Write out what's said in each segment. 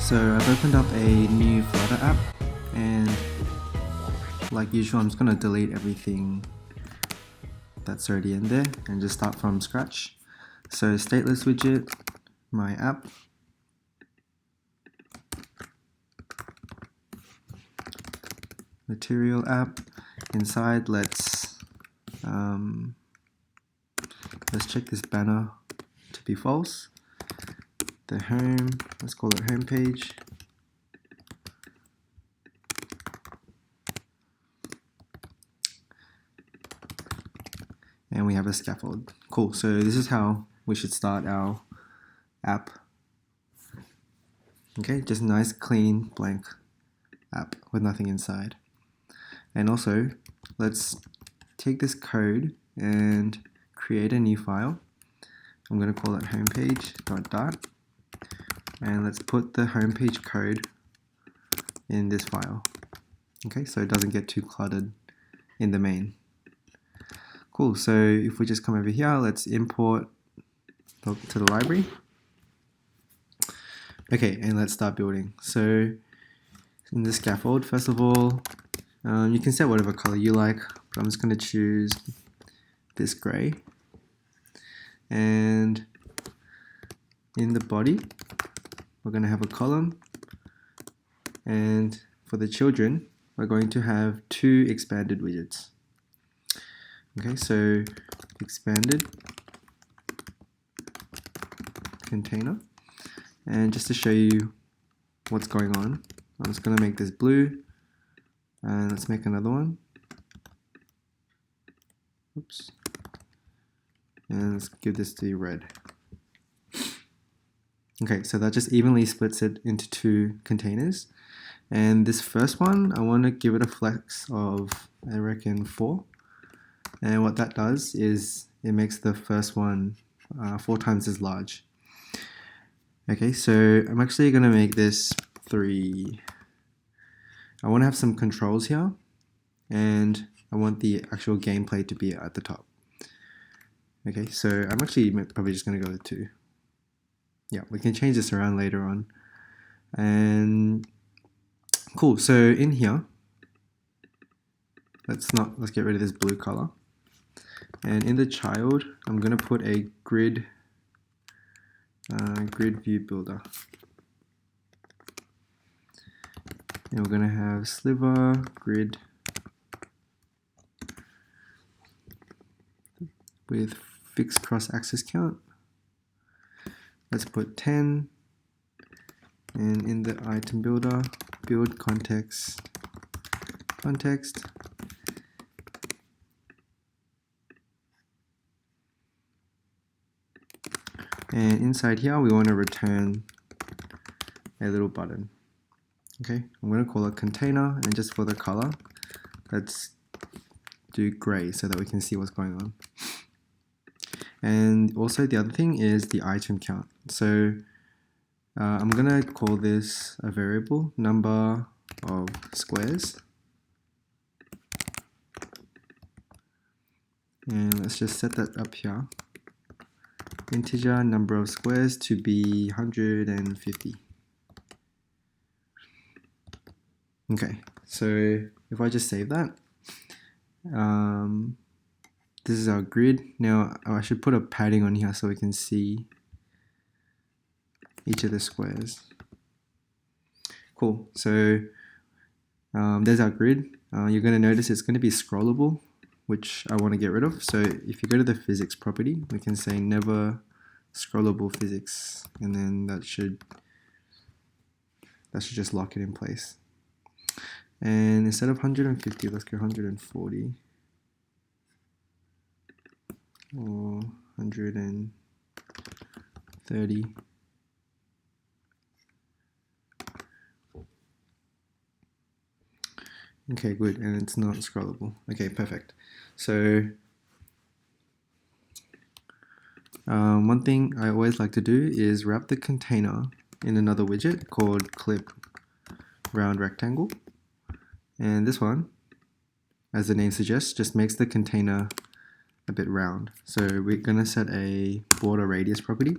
So I've opened up a new Flutter app, and like usual I'm just going to delete everything that's already in there and just start from scratch. So stateless widget, my app, material app. Inside let's check this banner to be false. The home, let's call it home page. And we have a scaffold. Cool, so this is how we should start our app. Okay, just nice, clean, blank app with nothing inside. And also, let's take this code and create a new file. I'm going to call it homepage.dart. And let's put the homepage code in this file. Okay, so it doesn't get too cluttered in the main. Cool, so if we just come over here, let's import to the library. Okay, and let's start building. So in the scaffold, first of all, you can set whatever color you like, but I'm just going to choose this gray. And in the body, we're going to have a column. And for the children, we're going to have two expanded widgets. Okay, so expanded container. And just to show you what's going on, I'm just going to make this blue. And let's make another one. Oops. And let's give this to red. Okay, so that just evenly splits it into two containers. And this first one, I want to give it a flex of, I reckon, 4. And what that does is it makes the first one 4 times as large. Okay, so I'm actually going to make this 3. I want to have some controls here, and I want the actual gameplay to be at the top. Okay, so I'm actually probably just going to go with 2. Yeah, we can change this around later on. And cool, so in here, let's get rid of this blue color. And in the child, I'm going to put a grid view builder. And we're going to have sliver grid with fixed cross axis count. Let's put 10. And in the item builder, build context. And inside here, we want to return a little button. Okay, I'm going to call it container, and just for the color, let's do gray so that we can see what's going on. And also the other thing is the item count. So I'm going to call this a variable, number of squares. And let's just set that up here. Integer number of squares to be 150. Okay, so if I just save that, this is our grid. Now I should put a padding on here so we can see each of the squares. Cool, so there's our grid. You're going to notice it's going to be scrollable, which I want to get rid of. So if you go to the physics property, we can say never scrollable physics, and then that should just lock it in place. And instead of 150, let's go 140 or 130. Okay, good, and it's not scrollable. Okay, perfect. So one thing I always like to do is wrap the container in another widget called clip round rectangle. And this one, as the name suggests, just makes the container a bit round. So we're going to set a border radius property.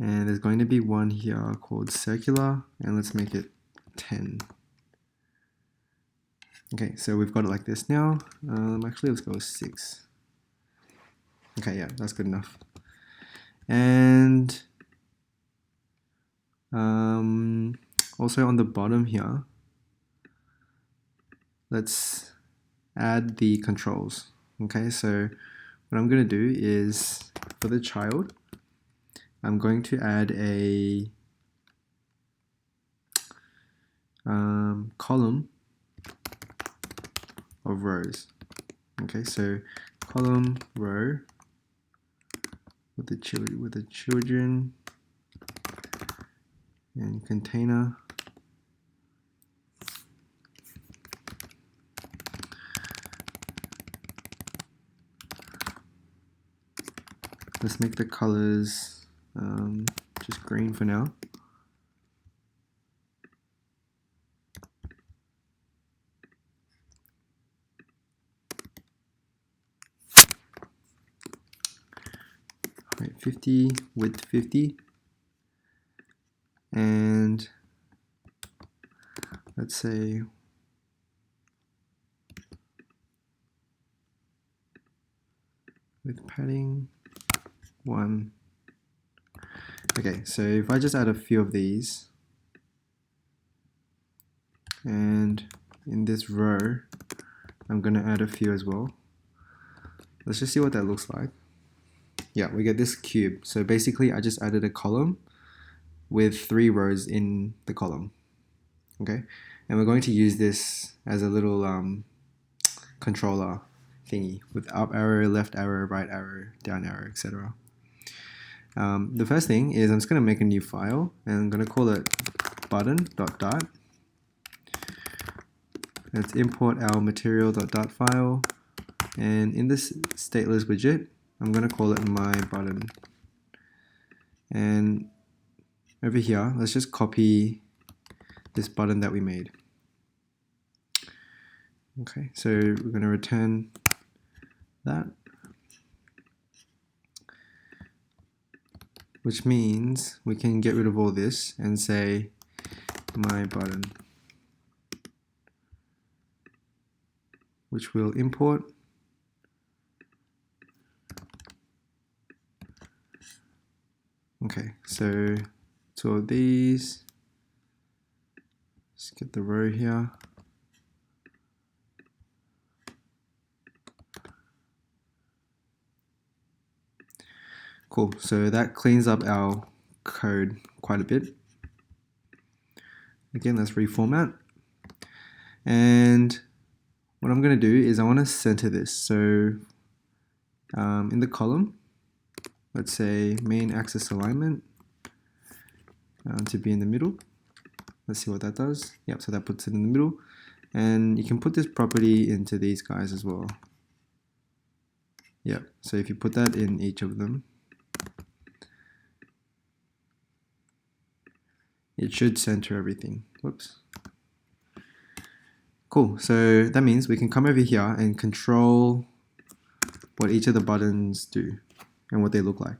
And there's going to be one here called circular, and let's make it 10. Okay, so we've got it like this now. Actually, let's go with 6. Okay, yeah, that's good enough. And also on the bottom here, let's add the controls. Okay, so what I'm going to do is, for the child, I'm going to add a column of rows. Okay, so column row with the children and container. Let's make the colors just green for now. Right, 50, width 50, and let's say with padding 1. Okay, so if I just add a few of these, and in this row, I'm going to add a few as well. Let's just see what that looks like. Yeah, we get this cube. So basically, I just added a column with 3 rows in the column. Okay, and we're going to use this as a little controller thingy with up arrow, left arrow, right arrow, down arrow, etc. The first thing is I'm just going to make a new file, and I'm going to call it button.dart. Let's import our material.dart file, and in this stateless widget, I'm going to call it my button. And over here, let's just copy this button that we made. Okay, so we're going to return that, which means we can get rid of all this and say my button, which we'll import. Okay, so two of these. Let's get the row here. Cool, so that cleans up our code quite a bit. Again, let's reformat. And what I'm going to do is I want to center this. So in the column, let's say main axis alignment to be in the middle. Let's see what that does. Yep, so that puts it in the middle. And you can put this property into these guys as well. Yep, so if you put that in each of them, it should center everything. Whoops. Cool, so that means we can come over here and control what each of the buttons do and what they look like.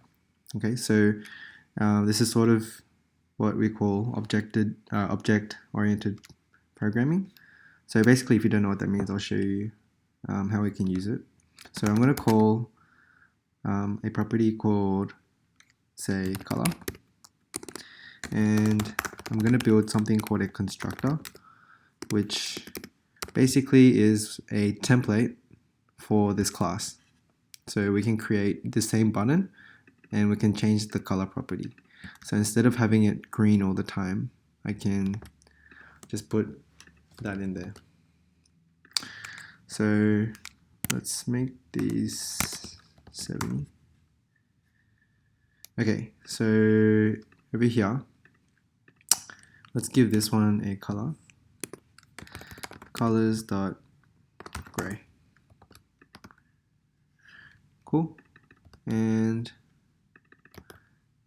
Okay, so this is sort of what we call object-oriented programming. So basically, if you don't know what that means, I'll show you how we can use it. So I'm going to call a property called, say, color. And I'm going to build something called a constructor, which basically is a template for this class. So we can create the same button and we can change the color property. So instead of having it green all the time, I can just put that in there. So let's make these 70. Okay, so over here, let's give this one a color. Colors.gray. Cool. And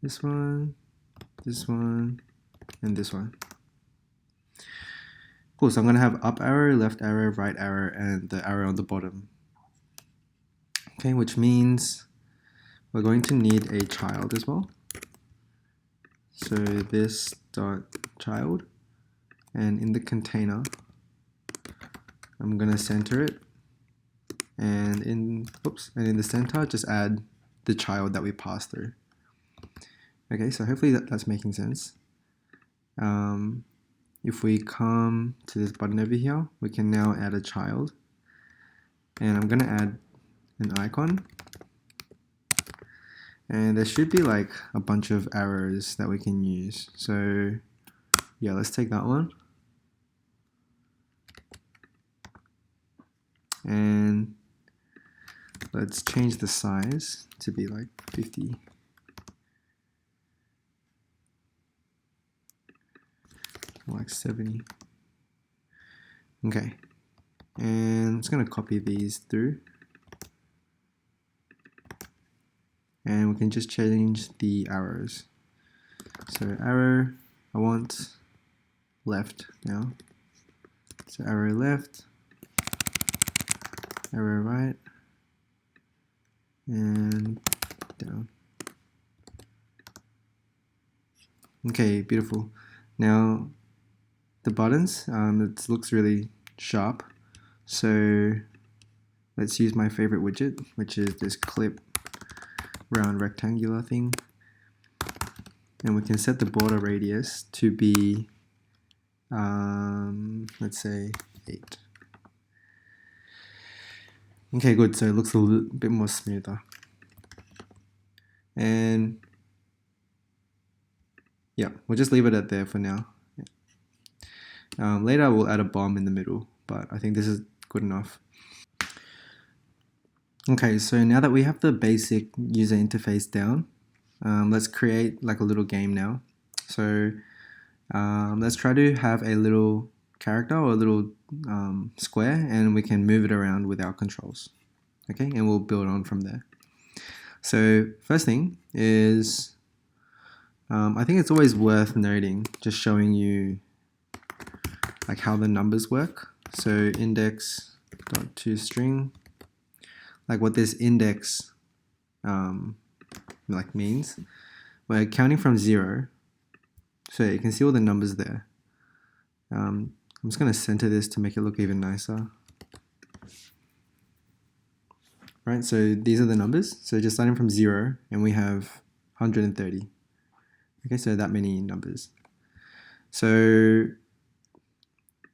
this one, and this one. Cool, so I'm going to have up arrow, left arrow, right arrow, and the arrow on the bottom. Okay, which means we're going to need a child as well. So this dot child, and in the container, I'm gonna center it, and in the center, just add the child that we passed through. Okay, so hopefully that's making sense. If we come to this button over here, we can now add a child, and I'm gonna add an icon, and there should be like a bunch of arrows that we can use. So yeah, let's take that one, and let's change the size to be like 50. Like 70. Okay, and I'm just going to copy these through, and we can just change the arrows. So arrow, I want left now. So arrow left, arrow right, and down. Okay, beautiful. Now the buttons, it looks really sharp. So let's use my favorite widget, which is this clip round rectangular thing. And we can set the border radius to be, let's say 8. Okay, good. So it looks a little bit more smoother. And yeah, we'll just leave it at there for now. Later we'll add a bomb in the middle, but I think this is good enough. Okay, so now that we have the basic user interface down, let's create like a little game now. So let's try to have a little character or a little square, and we can move it around with our controls. Okay, and we'll build on from there. So first thing is, I think it's always worth noting, just showing you like how the numbers work. So index.toString, like what this index like means. We're counting from 0, so you can see all the numbers there. I'm just going to center this to make it look even nicer. Right, so these are the numbers. So just starting from 0, and we have 130. Okay, so that many numbers. So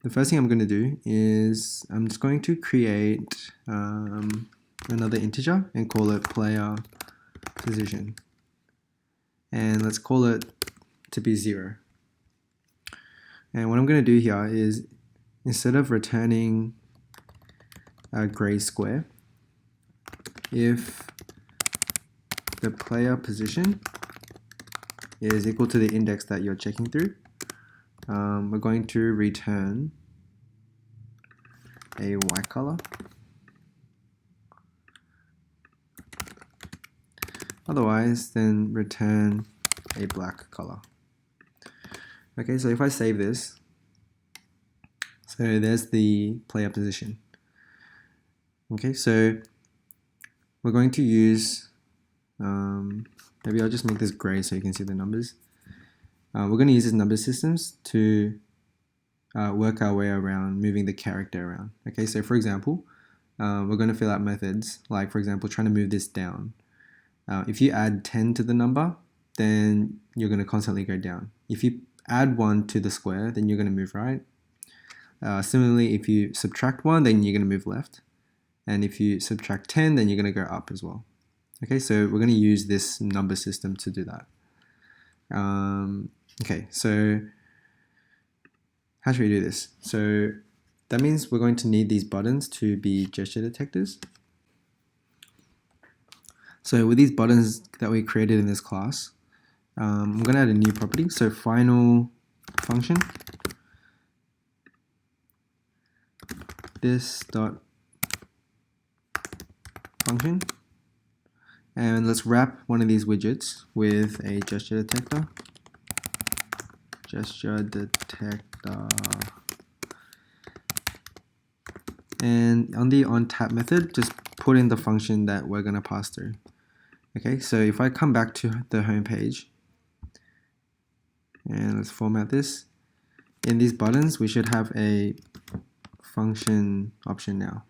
the first thing I'm going to do is I'm just going to create another integer and call it player position. And let's call it to be 0. And what I'm going to do here is, instead of returning a gray square, if the player position is equal to the index that you're checking through, we're going to return a white color. Otherwise, then return a black color. Okay, so if I save this, so there's the player position. Okay, so we're going to use, maybe I'll just make this gray so you can see the numbers. We're going to use this number systems to work our way around moving the character around. Okay, so for example, we're going to fill out methods, like for example, trying to move this down. If you add 10 to the number, then you're going to constantly go down. If you add 1 to the square, then you're going to move right. Similarly, if you subtract 1, then you're going to move left. And if you subtract 10, then you're going to go up as well. Okay, so we're going to use this number system to do that. Okay, so how should we do this? So that means we're going to need these buttons to be gesture detectors. So with these buttons that we created in this class, I'm going to add a new property. So final function, this dot function, and let's wrap one of these widgets with a gesture detector. Gesture detector. And on the onTap method, just put in the function that we're going to pass through. Okay, so if I come back to the home page, And let's format this. In these buttons, we should have a function option now.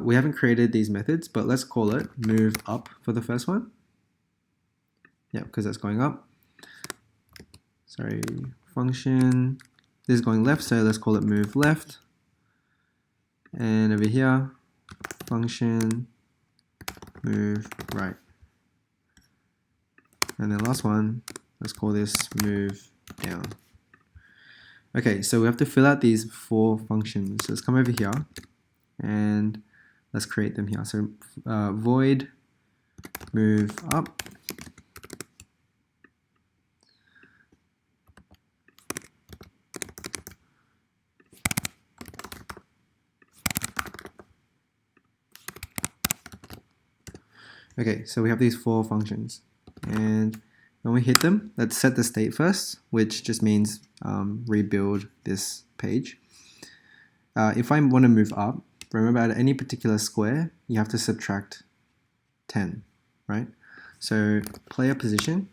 We haven't created these methods, but let's call it move up for the first one. Yeah, because that's going up. Sorry, function. This is going left, so let's call it move left. And over here, function move right. And then last one, let's call this move down. Okay, so we have to fill out these 4 functions. So let's come over here and let's create them here. So void move up. Okay, so we have these 4 functions, and when we hit them, let's set the state first, which just means rebuild this page. If I want to move up, remember at any particular square, you have to subtract 10, right? So player position,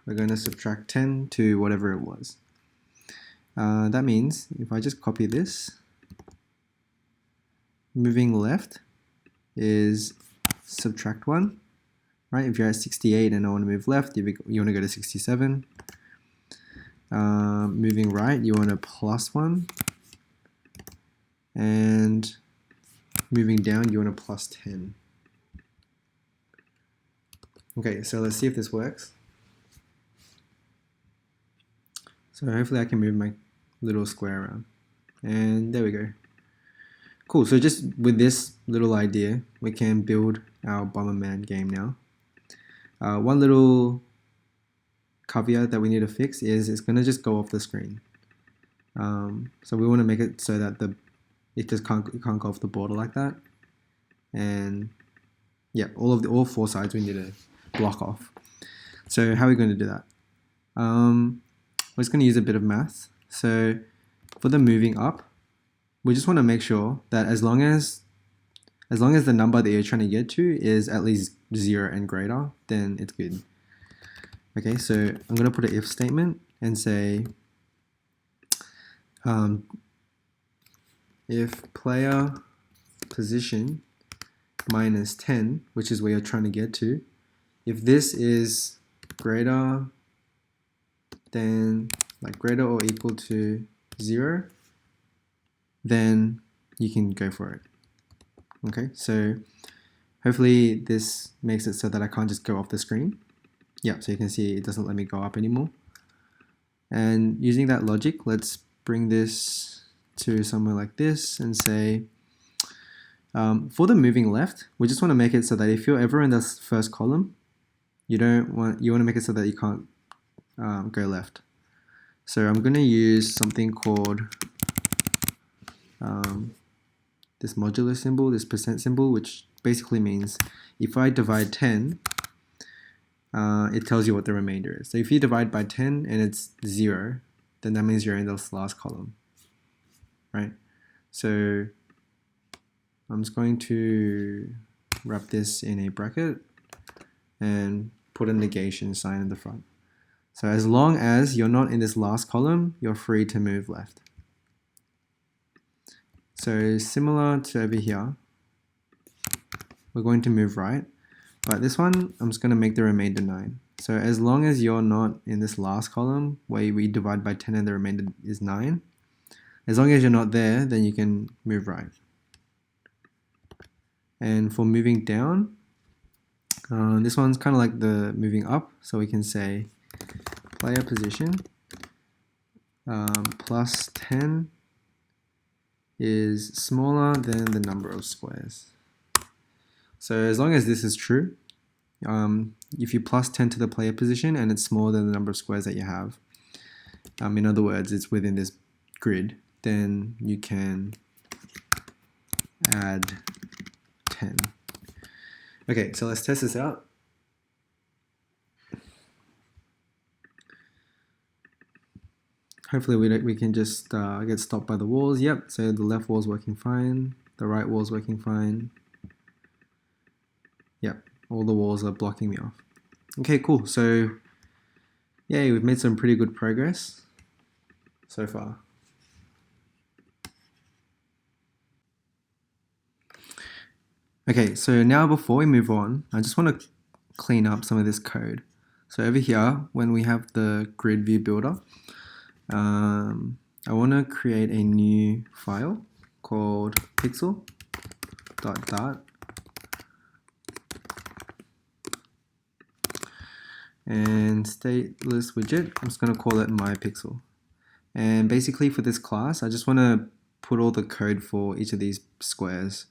we're going to subtract 10 to whatever it was. That means if I just copy this, moving left is subtract 1, right? If you're at 68 and I want to move left, you want to go to 67. Moving right, you want to plus 1. And moving down, you want to plus 10. Okay, so let's see if this works. So hopefully I can move my little square around. And there we go. Cool, so just with this little idea, we can build our Bomberman game now. One little caveat that we need to fix is it's going to just go off the screen. So we want to make it so that it can't go off the border like that. And yeah, all 4 sides we need to block off. So how are we going to do that? We're just going to use a bit of math. So for the moving up, we just want to make sure that as long as the number that you're trying to get to is at least 0 and greater, then it's good. Okay, so I'm going to put an if statement and say if player position minus 10, which is where you're trying to get to, if this is greater than, like greater or equal to 0, then you can go for it. Okay, so hopefully this makes it so that I can't just go off the screen. Yeah, so you can see it doesn't let me go up anymore. And using that logic, let's bring this to somewhere like this and say, for the moving left, we just want to make it so that if you're ever in this first column, you want to make it so that you can't go left. So I'm going to use something called this modular symbol, this percent symbol, which basically means if I divide 10, it tells you what the remainder is. So if you divide by 10 and it's 0, then that means you're in this last column, right? So I'm just going to wrap this in a bracket and put a negation sign in the front. So as long as you're not in this last column, you're free to move left. So similar to over here, we're going to move right, but this one, I'm just going to make the remainder 9. So as long as you're not in this last column where we divide by 10 and the remainder is 9, as long as you're not there, then you can move right. And for moving down, this one's kind of like the moving up, so we can say player position plus 10 is smaller than the number of squares. So as long as this is true, if you plus 10 to the player position and it's smaller than the number of squares that you have, in other words, it's within this grid, then you can add 10. Okay, so let's test this out. Hopefully we can just get stopped by the walls. Yep, so the left wall's working fine, the right wall's working fine. Yep, all the walls are blocking me off. Okay, cool. So Yay, we've made some pretty good progress so far. Okay, so now before we move on, I just want to clean up some of this code. So over here, when we have the grid view builder, I want to create a new file called pixel.dart. And stateless widget, I'm just going to call it myPixel. And basically for this class, I just want to put all the code for each of these squares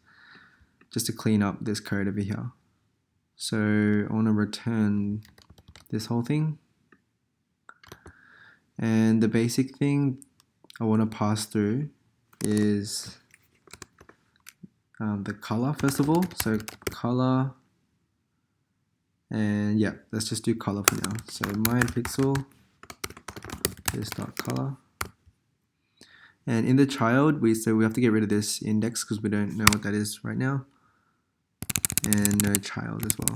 just to clean up this code over here. So I want to return this whole thing. And the basic thing I want to pass through is the color first of all. So color, and yeah, let's just do color for now. So myPixel is .color. And in the child, we have to get rid of this index because we don't know what that is right now. And no child as well.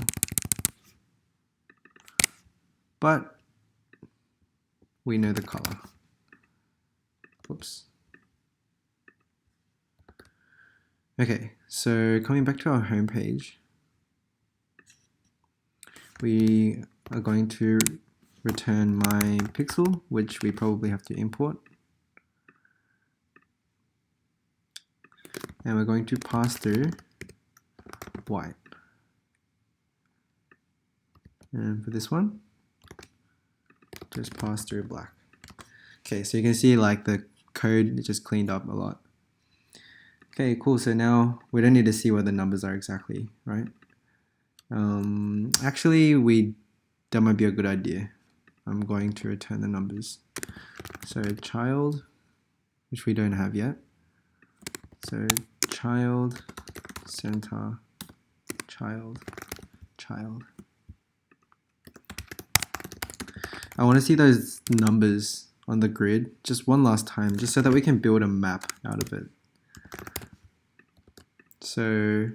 But we know the color. Whoops. Okay, so coming back to our home page, we are going to return myPixel, which we probably have to import. And we're going to pass through white. And for this one, just pass through black. Okay, so you can see like the code just cleaned up a lot. Okay, cool. So now we don't need to see what the numbers are exactly, right? Actually, that might be a good idea. I'm going to return the numbers. So child, which we don't have yet. So child, center, child, child. I want to see those numbers on the grid just one last time, just so that we can build a map out of it. So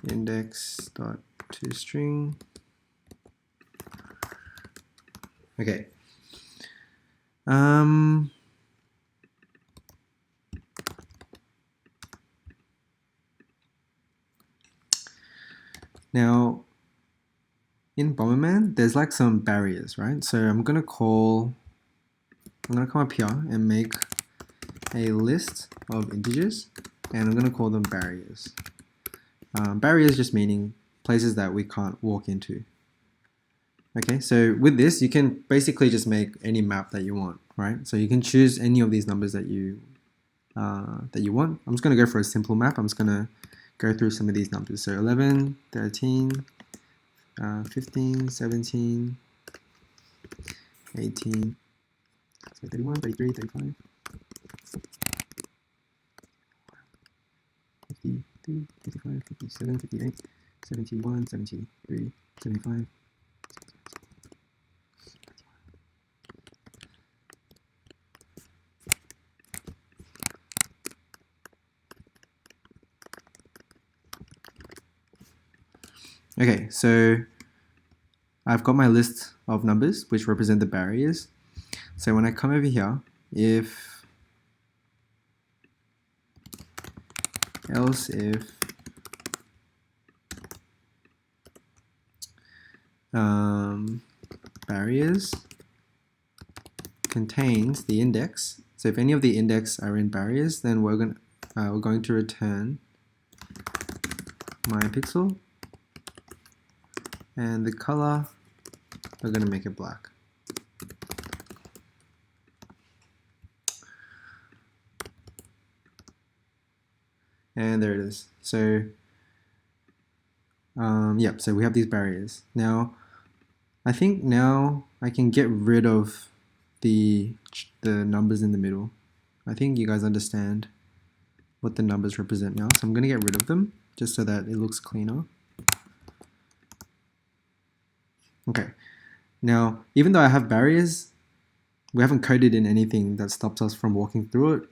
index.toString. Okay. Now, in Bomberman, there's like some barriers, right? So I'm gonna come up here and make a list of integers, and I'm gonna call them barriers. Barriers just meaning places that we can't walk into. Okay, so with this, you can basically just make any map that you want, right? So you can choose any of these numbers that you want. I'm just gonna go for a simple map. I'm just gonna go through some of these numbers. So 11, 13, 15, 17, 18, so 31, 33, 35, 52, 55, 57, 58, 71, 73, 75. Okay, so I've got my list of numbers which represent the barriers. So when I come over here, if barriers contains the index, so if any of the index are in barriers, then we're going to return myPixel, and the color, we're going to make it black. And there it is. So yeah, so we have these barriers. Now, I think now I can get rid of the numbers in the middle. I think you guys understand what the numbers represent now. So I'm going to get rid of them just so that it looks cleaner. Okay, now even though I have barriers, we haven't coded in anything that stops us from walking through it.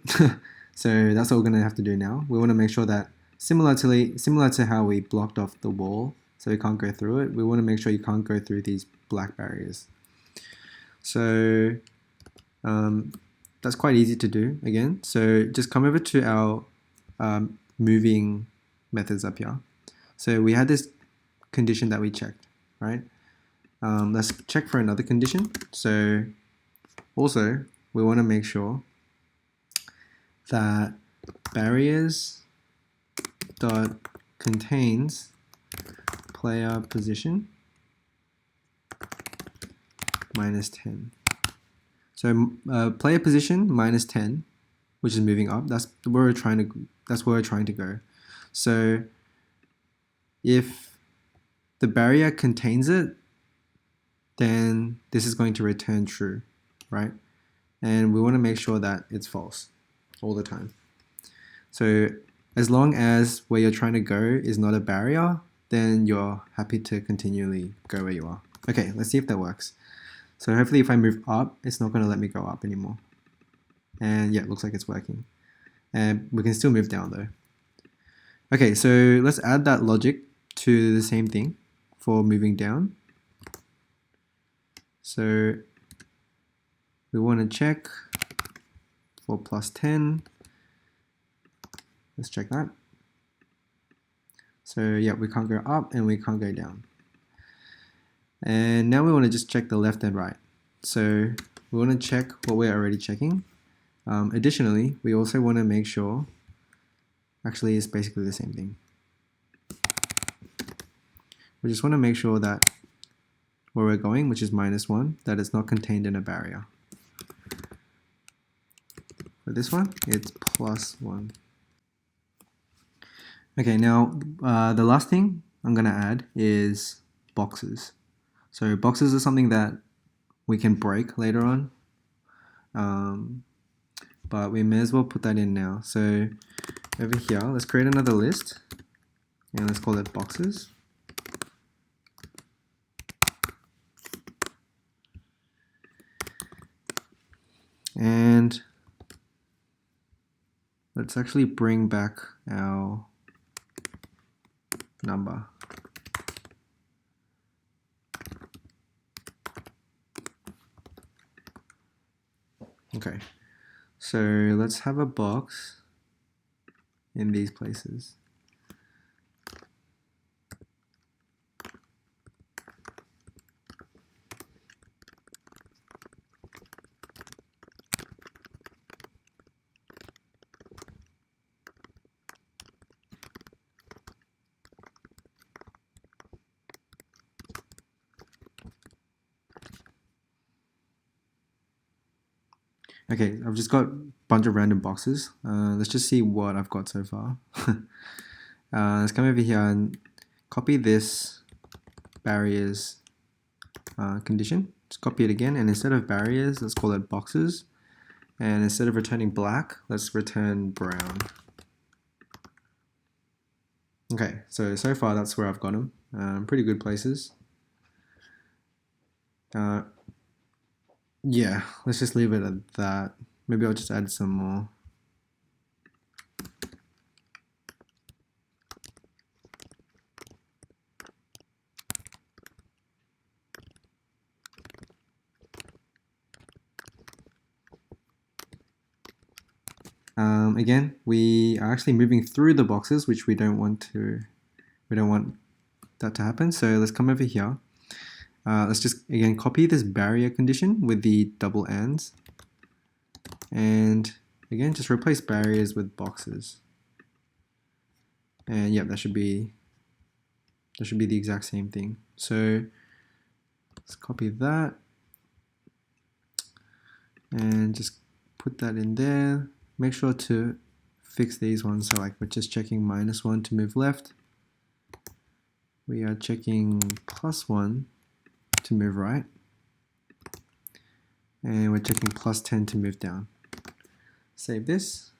So that's what we're going to have to do now. We want to make sure that similar to how we blocked off the wall so you can't go through it. We want to make sure you can't go through these black barriers. So that's quite easy to do again. So just come over to our moving methods up here. So we had this condition that we checked, right? Let's check for another condition. So also we want to make sure that barriers dot contains player position minus 10. So player position minus 10, which is moving up. That's where we're trying to go. So if the barrier contains it, then this is going to return true, right? And we want to make sure that it's false all the time. So as long as where you're trying to go is not a barrier, then you're happy to continually go where you are. Okay, let's see if that works. So hopefully if I move up, it's not going to let me go up anymore. And yeah, it looks like it's working. And we can still move down though. Okay, so let's add that logic to the same thing for moving down. So we want to check for plus 10. Let's check that. So yeah, we can't go up and we can't go down. And now we want to just check the left and right. So we want to check what we're already checking. Additionally, we also want to make sure, actually it's basically the same thing. We just want to make sure that where we're going, which is -1, that it's not contained in a barrier. For this one, it's +1. Okay, now the last thing I'm going to add is boxes. So boxes are something that we can break later on, but we may as well put that in now. So over here, let's create another list and let's call it boxes. And let's actually bring back our number. Okay, so let's have a box in these places. Okay, I've just got a bunch of random boxes. Let's just see what I've got so far. Let's come over here and copy this barriers condition. Just copy it again, and instead of barriers, let's call it boxes. And instead of returning black, let's return brown. Okay, so far that's where I've got them. Pretty good places. Yeah, let's just leave it at that. Maybe I'll just add some more. Again, we are actually moving through the boxes, which we don't want that to happen. So let's come over here. Let's just again copy this barrier condition with the double ands, and again just replace barriers with boxes. And yep, that should be the exact same thing. So let's copy that and just put that in there. Make sure to fix these ones. So like we're just checking -1 to move left. We are checking +1 to move right. And we're checking +10 to move down. Save this.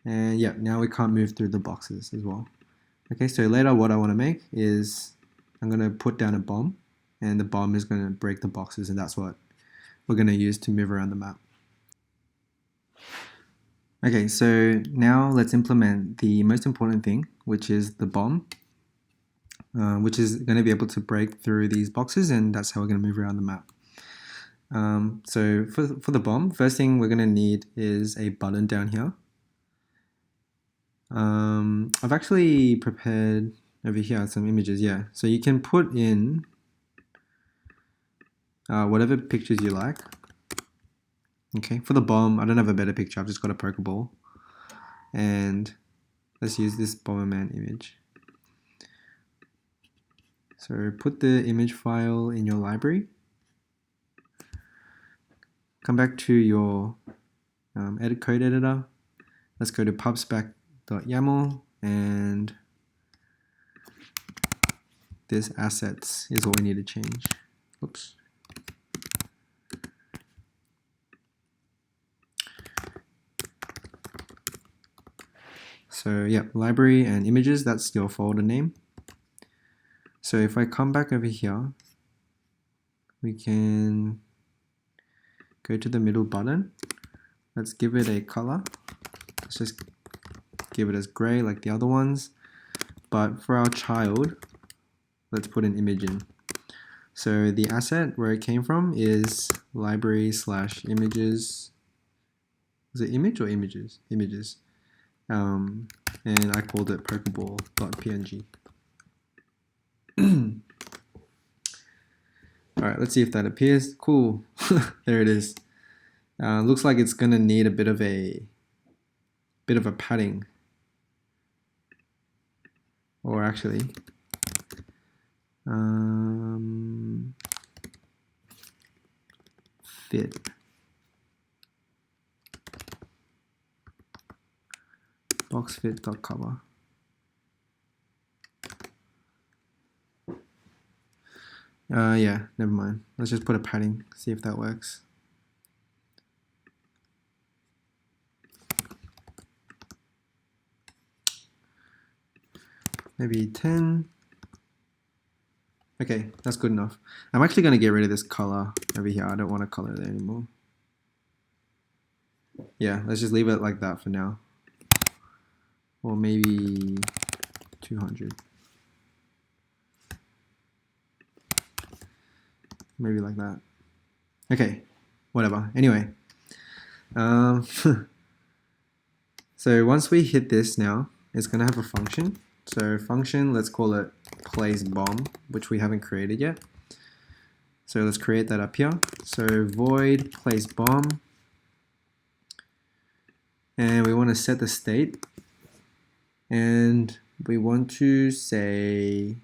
And yeah, now we can't move through the boxes as well. Okay, so later what I want to make is I'm going to put down a bomb, and the bomb is going to break the boxes, and that's what we're going to use to move around the map. Okay, so now let's implement the most important thing, which is the bomb. which is going to be able to break through these boxes, and that's how we're going to move around the map. So for the bomb, first thing we're going to need is a button down here. I've actually prepared over here some images, yeah. So you can put in whatever pictures you like. Okay, for the bomb, I don't have a better picture, I've just got a Pokeball. And let's use this Bomberman image. So put the image file in your library. Come back to your edit code editor. Let's go to pubspec.yaml, and this assets is what we need to change. Oops. So yeah, library and images, that's your folder name. So if I come back over here, we can go to the middle button. Let's give it a color. Let's just give it as gray like the other ones. But for our child, let's put an image in. So the asset where it came from is library/images. Is it image or images? Images. And I called it pokeball.png. Alright, let's see if that appears. Cool. There it is. Looks like it's gonna need a bit of a padding. Or actually, fit boxfit.cover. Yeah, never mind. Let's just put a padding, see if that works. Maybe 10. Okay, that's good enough. I'm actually going to get rid of this color over here. I don't want a color there anymore. Yeah, let's just leave it like that for now. Or maybe 200. Maybe like that. Okay, whatever. Anyway. So once we hit this now, it's going to have a function. So function, let's call it place bomb, which we haven't created yet. So let's create that up here. So void place bomb. And we want to set the state. And we want to say,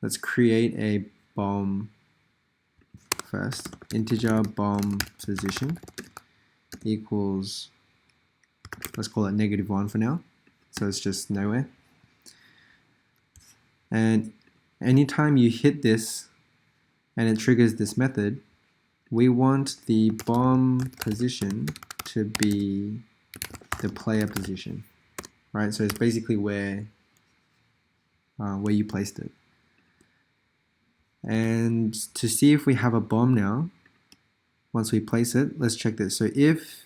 let's create a bomb first. Integer bomb position equals, let's call it -1 for now. So it's just nowhere. And anytime you hit this and it triggers this method, we want the bomb position to be the player position, right? So it's basically where you placed it. And to see if we have a bomb now, once we place it, let's check this. So if,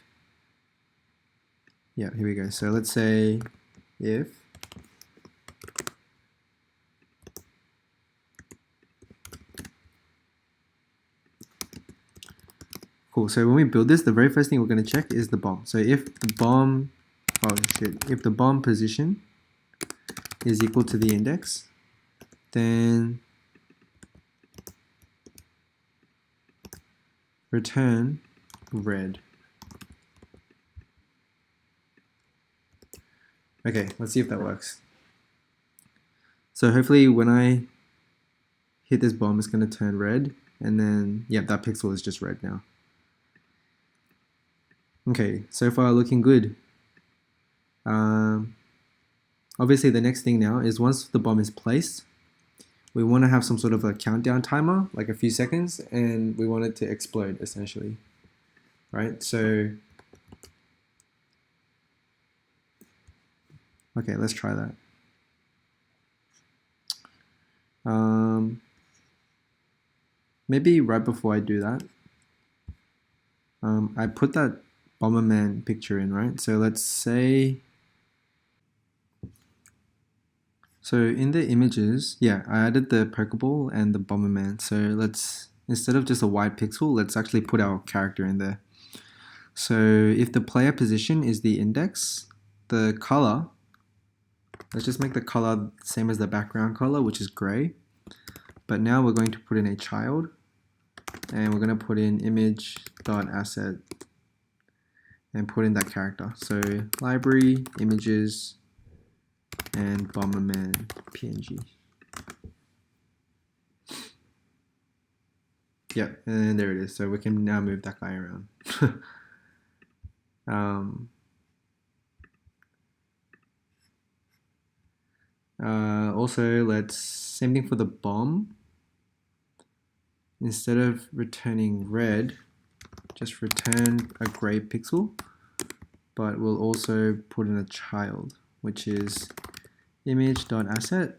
yeah, here we go. So let's say if cool. So when we build this, the very first thing we're going to check is the bomb. So if the bomb, if the bomb position is equal to the index, then return red. Okay, let's see if that works. So hopefully when I hit this bomb, it's going to turn red, and then, yeah, that pixel is just red now. Okay, so far looking good. Obviously the next thing now is once the bomb is placed, we want to have some sort of a countdown timer, like a few seconds, and we want it to explode essentially, right? So, okay, let's try that. Maybe right before I do that, I put that Bomberman picture in, right? So let's say, So in the images, yeah, I added the Pokeball and the Bomberman. So let's, instead of just a white pixel, let's actually put our character in there. So if the player position is the index, the color, let's just make the color same as the background color, which is gray. But now we're going to put in a child, and we're going to put in image.asset and put in that character. So library, images, and Bomberman PNG. Yep, and there it is. So we can now move that guy around. Also, let's, same thing for the bomb. Instead of returning red, just return a gray pixel, but we'll also put in a child, which is image.asset,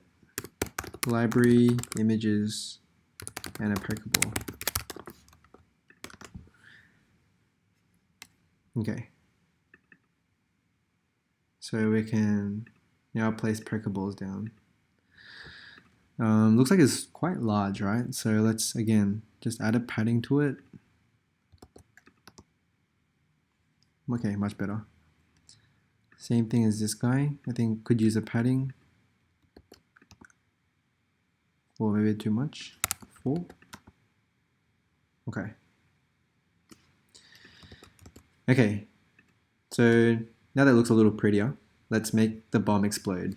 library, images, and a Pokeball. Okay. So we can now place Pokeballs down. Looks like it's quite large, right? So let's, again, just add a padding to it. Okay, much better. Same thing as this guy. I think could use a padding. Or maybe too much. 4. Okay. Okay. So now that looks a little prettier, let's make the bomb explode.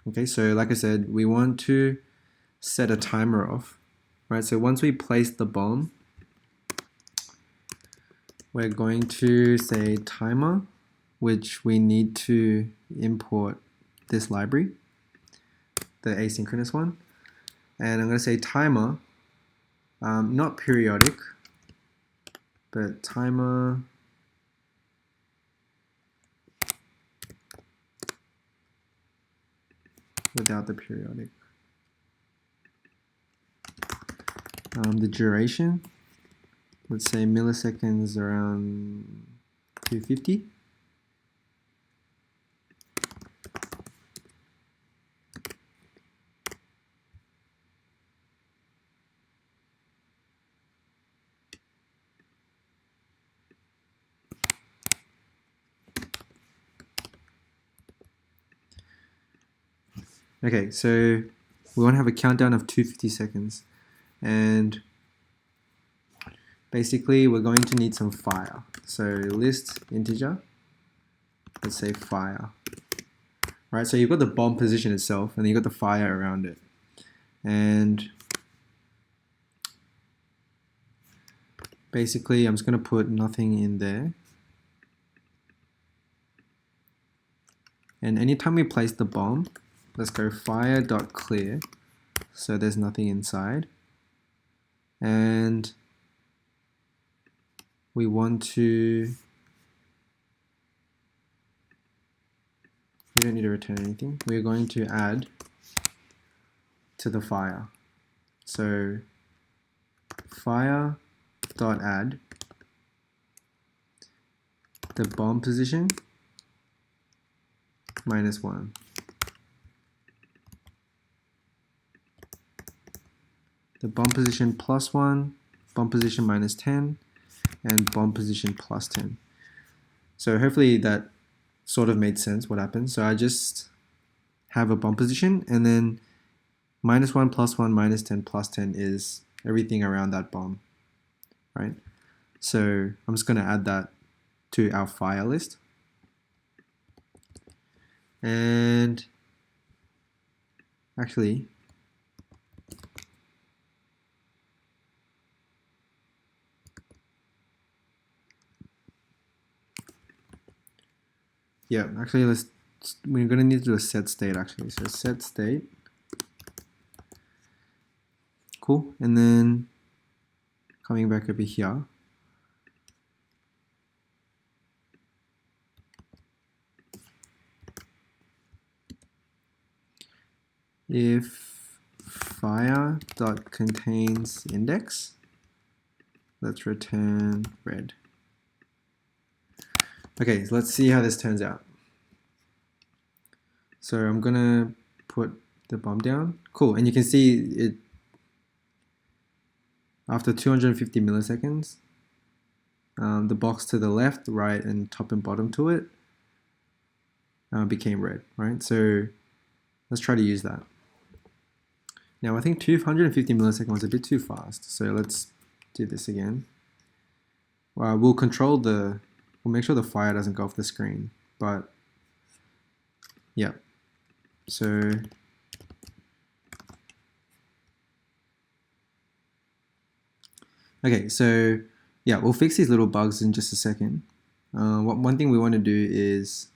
Okay, so like I said, we want to set a timer off, right? So once we place the bomb, we're going to say timer, which we need to import this library, the asynchronous one. And I'm going to say timer, not periodic, but timer without the periodic. The duration, let's say milliseconds around 250. Okay, so we want to have a countdown of 250 seconds. And basically we're going to need some fire. So list integer, let's say fire. Right, so you've got the bomb position itself and then you've got the fire around it. And basically I'm just going to put nothing in there. And anytime we place the bomb, let's go fire.clear, so there's nothing inside. And we want to, we don't need to return anything. We're going to add to the fire. So fire.add the bomb position -1. The bomb position +1, bomb position -10, and bomb position +10. So hopefully that sort of made sense what happened. So I just have a bomb position and then -1, +1, -10, +10 is everything around that bomb, right? So I'm just going to add that to our fire list. And actually, yeah, actually we're going to need to do a set state actually. So set state, cool. And then coming back over here, if fire.contains index, let's return red. Okay, so let's see how this turns out. So I'm gonna put the bomb down. Cool, and you can see it after 250 milliseconds, the box to the left, right, and top and bottom to it became red, right? So let's try to use that. Now I think 250 milliseconds was a bit too fast, so let's do this again. We'll make sure the fire doesn't go off the screen, but yeah. So okay, so yeah, we'll fix these little bugs in just a second. One thing we want to do is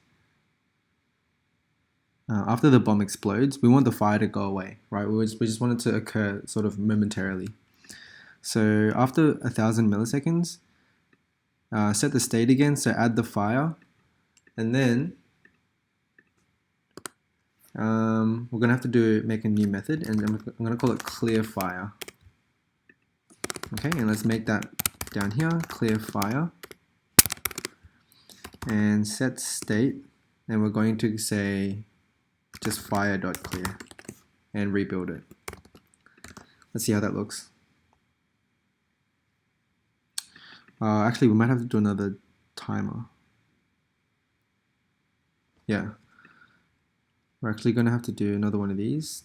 after the bomb explodes, we want the fire to go away, right? We just want it to occur sort of momentarily. So after 1000 milliseconds, set the state again, so add the fire, and then we're gonna have to make a new method, and I'm gonna call it clear fire. Okay, and let's make that down here, clear fire, and set state, and we're going to say just fire.clear and rebuild it. Let's see how that looks. Actually, we might have to do another timer. Yeah, we're actually going to have to do another one of these.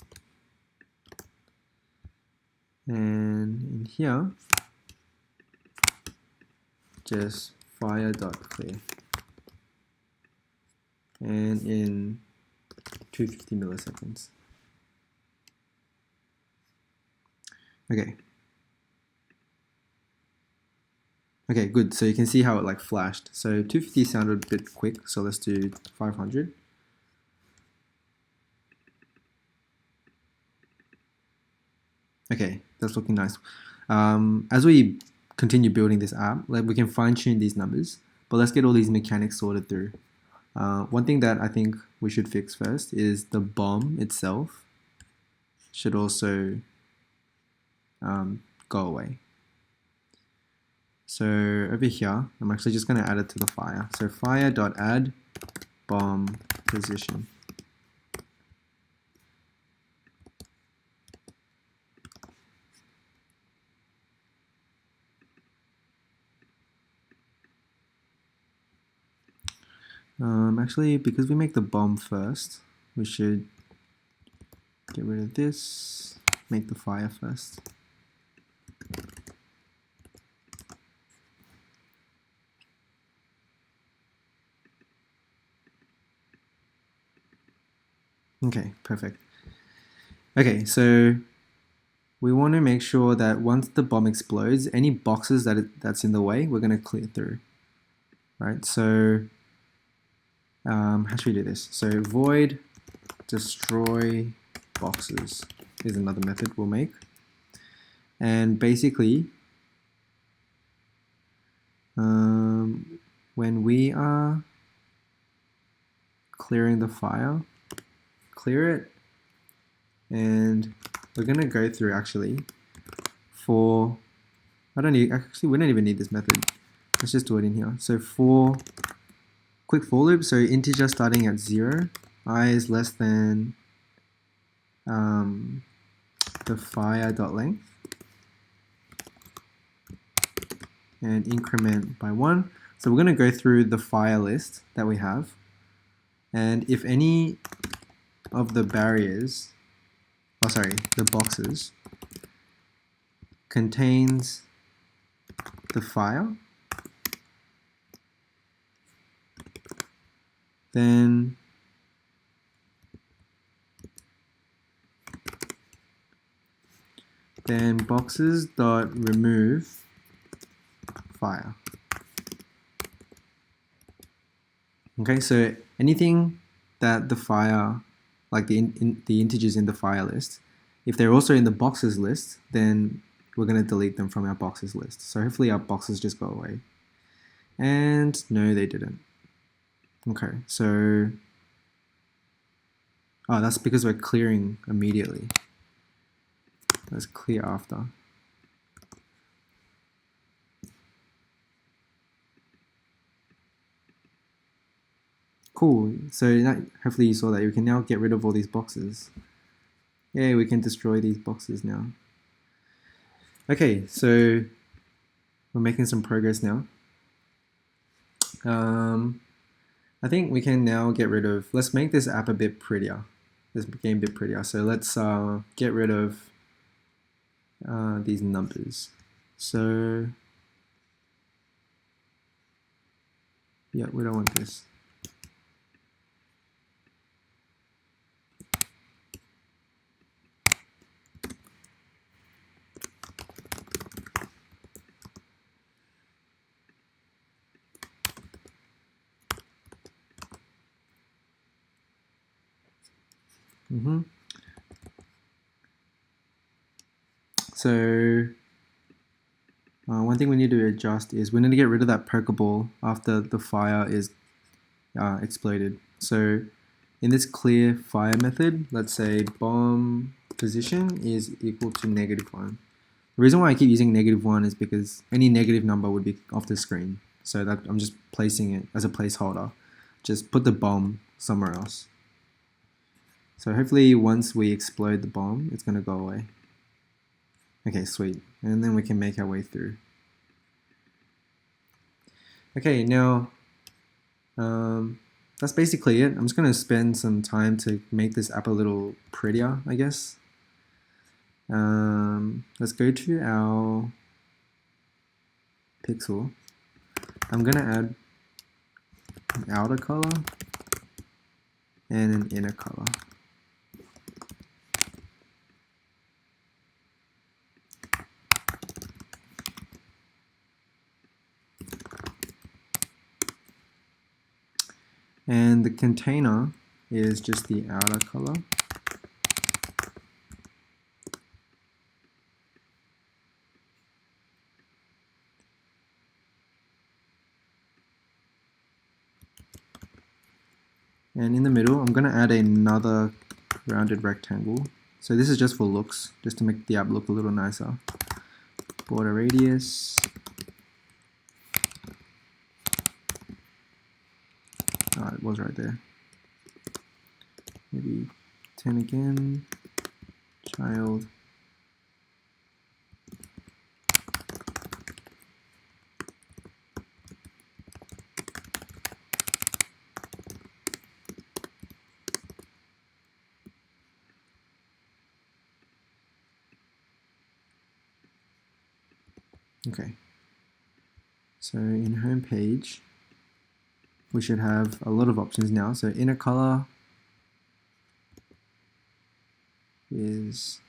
And in here, just fire.clear. And in 250 milliseconds. Okay. Okay, good. So you can see how it like flashed. So 250 sounded a bit quick, so let's do 500. Okay, that's looking nice. As we continue building this app, like we can fine tune these numbers, but let's get all these mechanics sorted through. One thing that I think we should fix first is the bomb itself should also go away. So over here, I'm actually just going to add it to the fire. So fire.add bomb position. Actually, because we make the bomb first, we should get rid of this, make the fire first. Okay, perfect. Okay, so we want to make sure that once the bomb explodes, any boxes that's in the way, we're going to clear through. Right, so how should we do this? So void destroy boxes is another method we'll make. And basically, when we are clearing the fire, clear it, and we're going to go through actually for, we don't even need this method. Let's just do it in here. So for quick for loop, so integer starting at 0, I is less than the fire.length, and increment by 1. So we're going to go through the fire list that we have, and if any of the barriers, the boxes contains the fire, then boxes dot remove fire. Okay, so anything that the fire, like the integers in the fire list, if they're also in the boxes list, then we're going to delete them from our boxes list. So hopefully our boxes just go away. And no, they didn't. Okay, so that's because we're clearing immediately. Let's clear after. Cool. So hopefully you saw that. You can now get rid of all these boxes. Yeah, we can destroy these boxes now. Okay, so we're making some progress now. I think we can now get rid of, let's make this app a bit prettier. This game a bit prettier. So let's get rid of these numbers. So yeah, we don't want this. So one thing we need to adjust is we need to get rid of that Pokeball after the fire is exploded. So in this clear fire method, let's say bomb position is equal to -1. The reason why I keep using -1 is because any negative number would be off the screen. So that I'm just placing it as a placeholder. Just put the bomb somewhere else. So hopefully once we explode the bomb, it's going to go away. Okay, sweet. And then we can make our way through. Okay, now that's basically it. I'm just going to spend some time to make this app a little prettier, I guess. Let's go to our pixel. I'm going to add an outer color and an inner color. And the container is just the outer color. And in the middle, I'm going to add another rounded rectangle. So this is just for looks, just to make the app look a little nicer. Border radius. It was right there. Maybe 10 again. Child. Okay. So in home page, we should have a lot of options now. So inner color is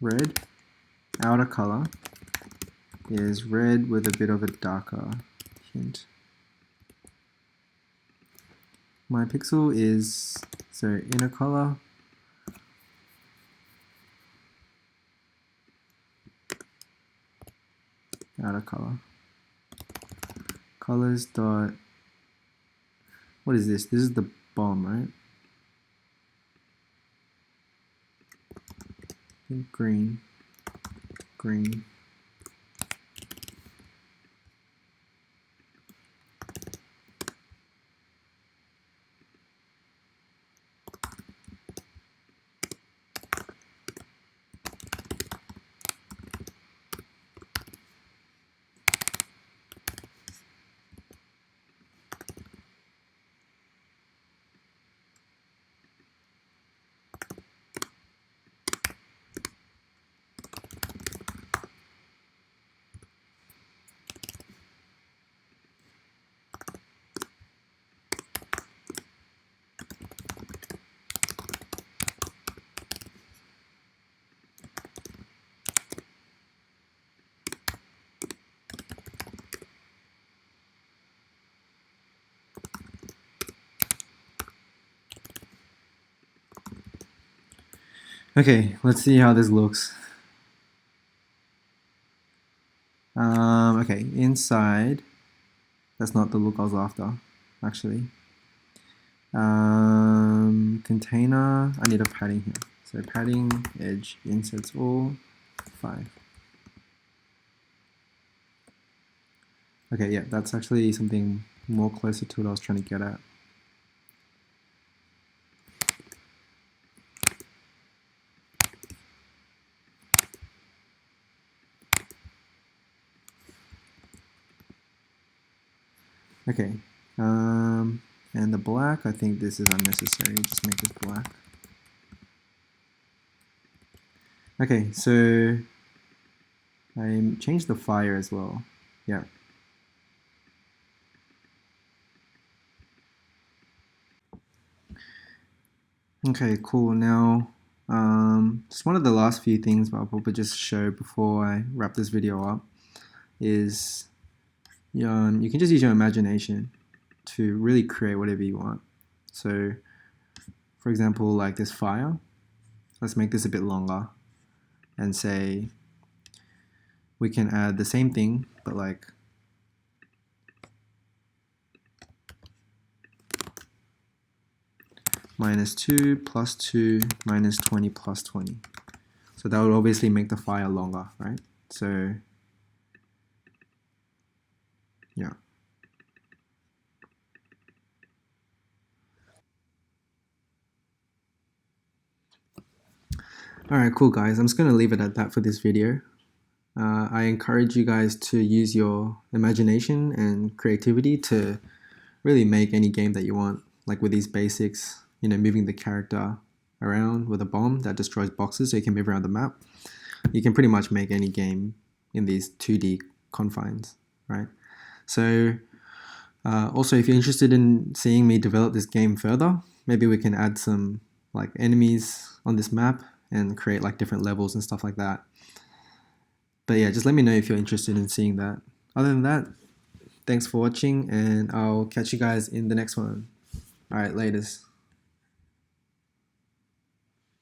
red. Outer color is red with a bit of a darker hint. My pixel is, so inner color, outer color. Colors dot, what is this? This is the bomb, right? Green, green. Okay, let's see how this looks. Okay, inside, that's not the look I was after, actually. Container, I need a padding here. So padding, edge, insets all, 5. Okay, yeah, that's actually something more closer to what I was trying to get at. Okay, and the black, I think this is unnecessary, just make it black. Okay, so I changed the fire as well. Yeah. Okay, cool. Now, just one of the last few things I'll probably just show before I wrap this video up is you can just use your imagination to really create whatever you want. So, for example, like this fire, let's make this a bit longer and say we can add the same thing, but like -2 plus 2 minus 20 plus 20. So that would obviously make the fire longer, right? So yeah. Alright, cool guys. I'm just going to leave it at that for this video. I encourage you guys to use your imagination and creativity to really make any game that you want. Like with these basics, moving the character around with a bomb that destroys boxes so you can move around the map. You can pretty much make any game in these 2D confines, right? So also, if you're interested in seeing me develop this game further, maybe we can add some like enemies on this map and create like different levels and stuff like that. But yeah, just let me know if you're interested in seeing that. Other than that, thanks for watching and I'll catch you guys in the next one. Alright, laters.